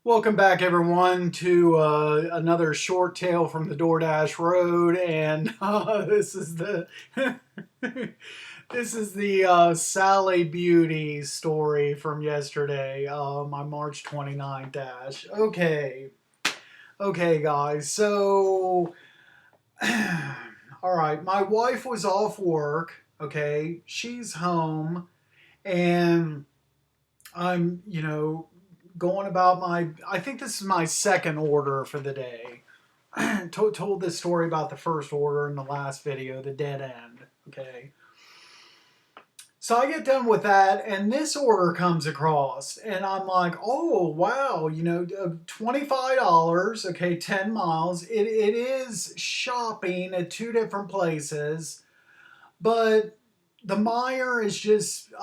Welcome back, everyone, to another short tale from the DoorDash road, and this is the this is the Sally Beauty story from yesterday, my March 29th dash. Okay, guys. So, all right, my wife was off work. Okay, she's home, and I'm, going about my, I think this is my second order for the day. Told this story about the first order in the last video, the dead end. Okay. So I get done with that, and this order comes across, and I'm like, oh, wow, $25, okay, 10 miles. It is shopping at two different places, but the Meyer is just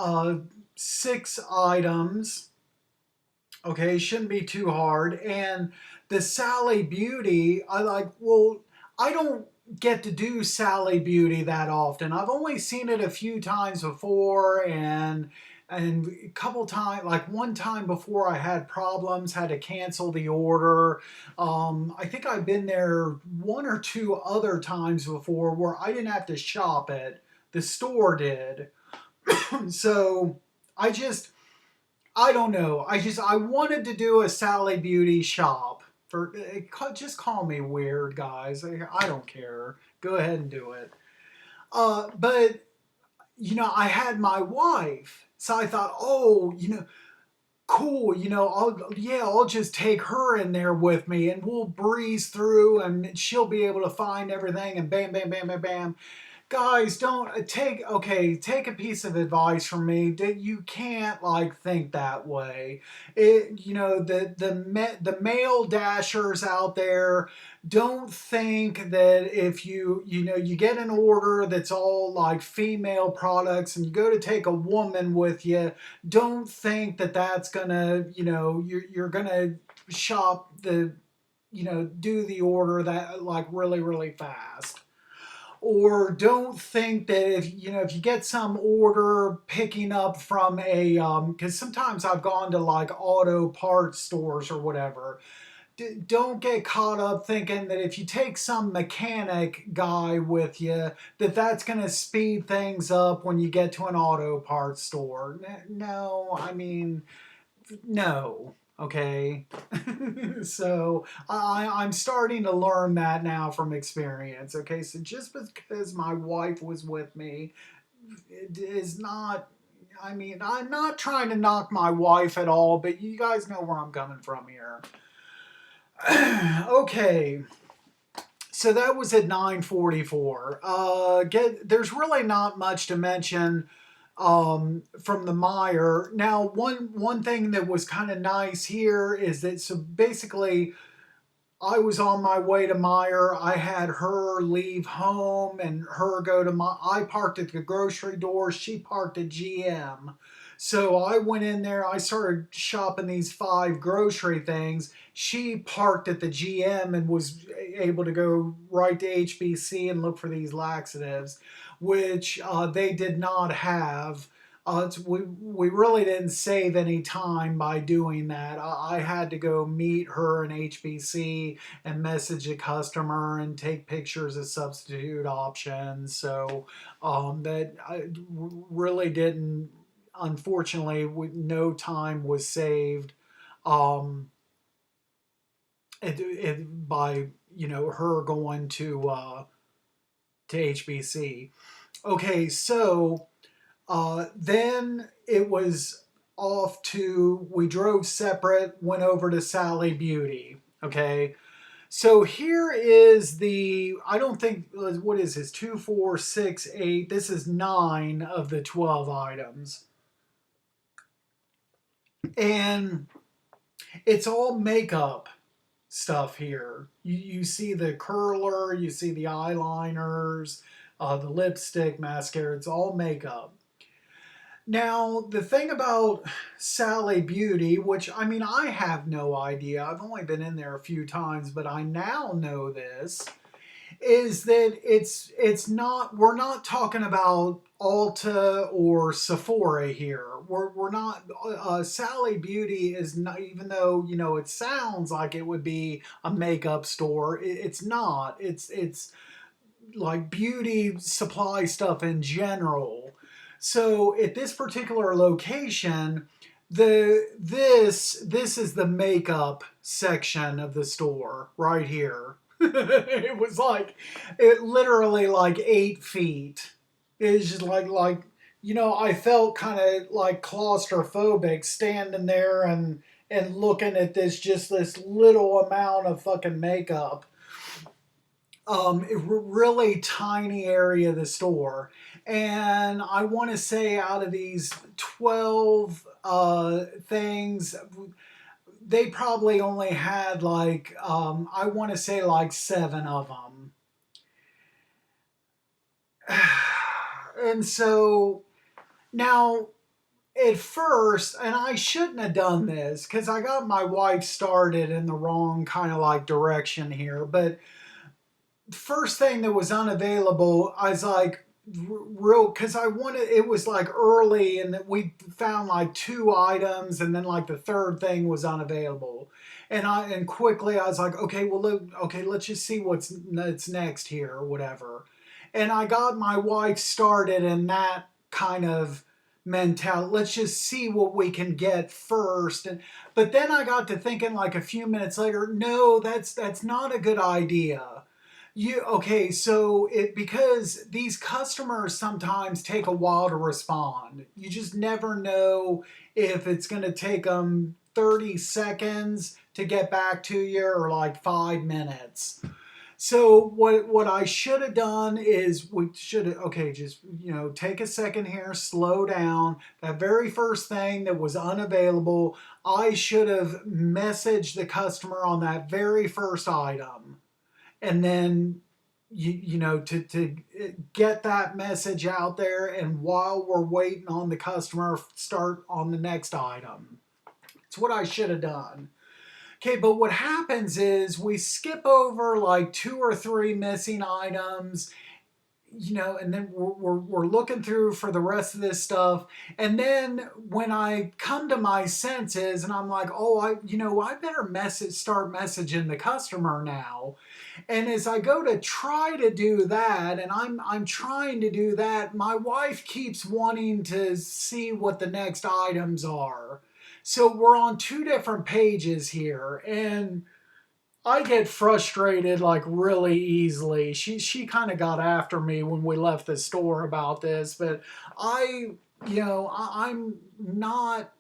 6 items. Okay, shouldn't be too hard. And the Sally Beauty, I don't get to do Sally Beauty that often. I've only seen it a few times before, and a couple times, like one time before I had problems, had to cancel the order. I think I've been there one or two other times before where I didn't have to shop it. The store did. So I just I don't know. I wanted to do a Sally Beauty shop. Just call me weird, guys. I don't care. Go ahead and do it. But I had my wife, so I thought, oh, cool. I'll just take her in there with me, and we'll breeze through, and she'll be able to find everything, and bam, bam, bam, bam, bam. Guys, don't take a piece of advice from me that you can't like think that way. The male dashers out there, don't think that if you get an order that's all like female products and you go to take a woman with you, don't think that that's gonna, you're gonna shop the, do the order that like really, really fast. Or don't think that if you get some order picking up from a because sometimes I've gone to like auto parts stores or whatever. Don't get caught up thinking that if you take some mechanic guy with you, that that's going to speed things up when you get to an auto parts store. No, I mean, no. Okay. So I'm starting to learn that now from experience. Okay. So just because my wife was with me, it is not, I mean, I'm not trying to knock my wife at all, but you guys know where I'm coming from here. Okay. So that was at 9:44. There's really not much to mention from the Meyer. Now, one thing that was kind of nice here is that so basically, I was on my way to Meyer. I had her leave home and her go to my. I parked at the grocery door. She parked at GM. So I went in there. I started shopping these 5 grocery things. She parked at the GM and was able to go right to HBC and look for these laxatives, which they did not have. We really didn't save any time by doing that. I had to go meet her in HBC and message a customer and take pictures of substitute options. So that I really didn't, unfortunately, no time was saved um, by her going to HBC. Okay, so then it was off to, we drove separate, went over to Sally Beauty. Okay. So here is the, I don't think, what is this? 2, 4, 6, 8. This is 9 of the 12 items. And it's all makeup stuff here. You see the curler, you see the eyeliners, the lipstick, mascara, it's all makeup. Now, the thing about Sally Beauty, which I mean, I have no idea, I've only been in there a few times, but I now know this, is that it's not, we're not talking about Ulta or Sephora here. We're not, Sally Beauty is not, even though, you know, it sounds like it would be a makeup store, it's not. It's like beauty supply stuff in general. So at this particular location, this is the makeup section of the store right here. It was like, it literally like 8 feet. It's just like, you know, I felt kind of like claustrophobic standing there and looking at this, just this little amount of fucking makeup, really tiny area of the store. And I want to say out of these 12 things, they probably only had like, I want to say like 7 of them. And so now, at first, and I shouldn't have done this because I got my wife started in the wrong kind of like direction here, but first thing that was unavailable, I was like, real, because I wanted, it was like early and that we found like 2 items and then like the third thing was unavailable. And quickly I was like, okay, well, look, okay, let's just see that's next here or whatever. And I got my wife started in that kind of mentality. Let's just see what we can get first. And but then I got to thinking like a few minutes later, no, that's not a good idea. You okay, so it, because these customers sometimes take a while to respond. You just never know if it's going to take them 30 seconds to get back to you or like 5 minutes. So what I should have done is we should have, okay, just, you know, take a second here, slow down. That very first thing that was unavailable, I should have messaged the customer on that very first item, and then you know, to get that message out there, and while we're waiting on the customer, start on the next item. It's what I should have done. Okay, but what happens is we skip over like 2 or 3 missing items, you know, and then we're looking through for the rest of this stuff. And then when I come to my senses and I'm like, oh, I better start messaging the customer now. And as I go to try to do that, and I'm trying to do that, my wife keeps wanting to see what the next items are. So we're on 2 different pages here, and I get frustrated like really easily. She kind of got after me when we left the store about this, but I, I'm not,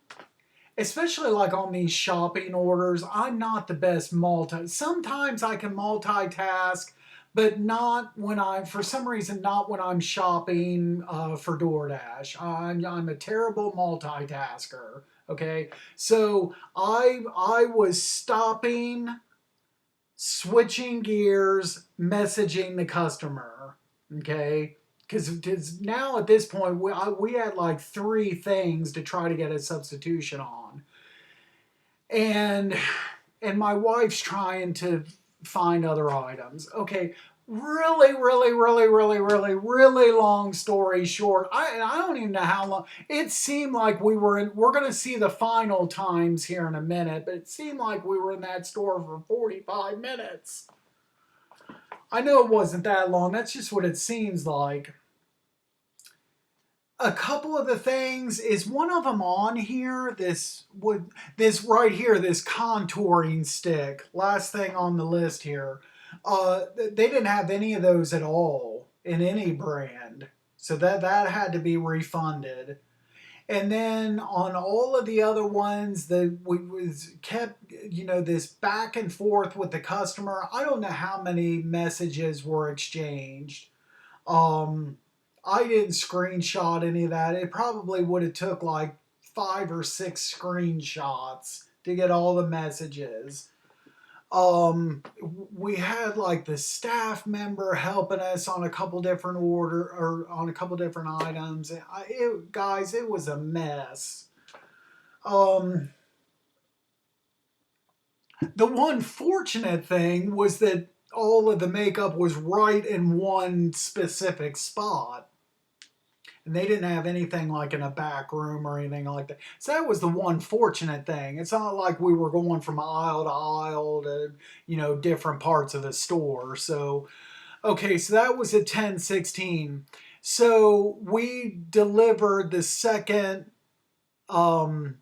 especially like on these shopping orders, I'm not the best sometimes I can multitask, but not when for some reason, not when I'm shopping for DoorDash. I'm a terrible multitasker. Okay, so I was stopping, switching gears, messaging the customer. Okay, because now at this point we had like 3 things to try to get a substitution on, and my wife's trying to find other items. Okay, really long story short, I don't even know how long it seemed like we're going to see the final times here in a minute, but it seemed like we were in that store for 45 minutes. I know it wasn't that long, that's just what it seems like. A couple of the things, is one of them on here, this right here, this contouring stick, last thing on the list here. They didn't have any of those at all in any brand, so that had to be refunded. And then on all of the other ones, we was kept, this back and forth with the customer. I don't know how many messages were exchanged. um I didn't screenshot any of that. It probably would have took like 5 or 6 screenshots to get all the messages. We had like the staff member helping us on a couple different or on a couple different items. Guys, it was a mess. Um, the one fortunate thing was that all of the makeup was right in one specific spot. And they didn't have anything like in a back room or anything like that. So that was the one fortunate thing. It's not like we were going from aisle to aisle to, different parts of the store. So, okay, so that was at 10:16. So we delivered the second, what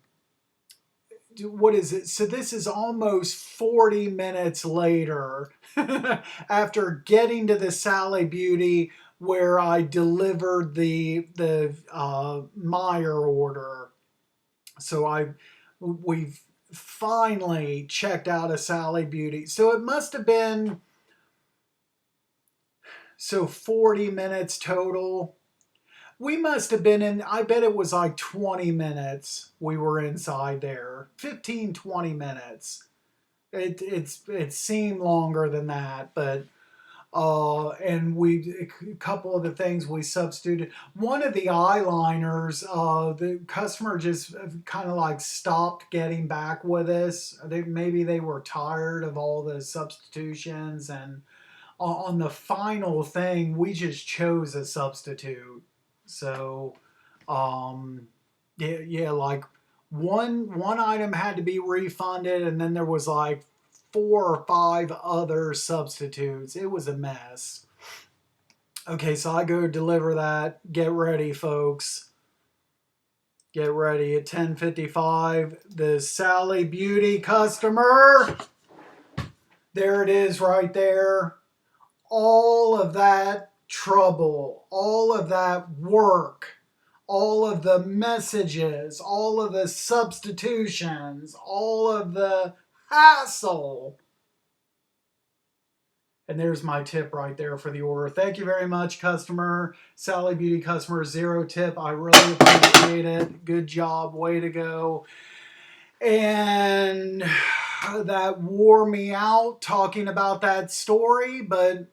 is it? So this is almost 40 minutes later after getting to the Sally Beauty where I delivered the Meyer order. So we've finally checked out a Sally Beauty. So it must have been 40 minutes total. We must have been in, I bet it was like 20 minutes we were inside there. 15, 20 minutes. It seemed longer than that, but and a couple of the things we substituted. One of the eyeliners, the customer just kind of like stopped getting back with us. Maybe they were tired of all the substitutions, and on the final thing, we just chose a substitute. So, yeah, like one item had to be refunded, and then there was like 4 or 5 other substitutes. It was a mess. Okay, so I go deliver that. Get ready, folks. Get ready at 10:55. The Sally Beauty customer. There it is right there. All of that trouble, all of that work, all of the messages, all of the substitutions, all of the hassle. And there's my tip right there for the order. Thank you very much, customer. Sally Beauty customer, 0 tip. I really appreciate it. Good job. Way to go. And that wore me out talking about that story, but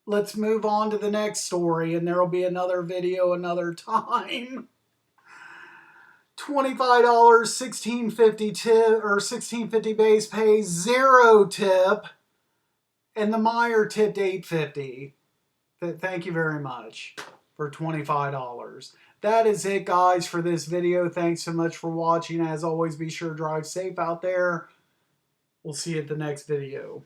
let's move on to the next story, and there'll be another video another time. $25, $16.50 tip, or $16.50 base pay, 0 tip, and the Meyer tipped $8.50. Thank you very much for $25. That is it, guys, for this video. Thanks so much for watching. As always, be sure to drive safe out there. We'll see you at the next video.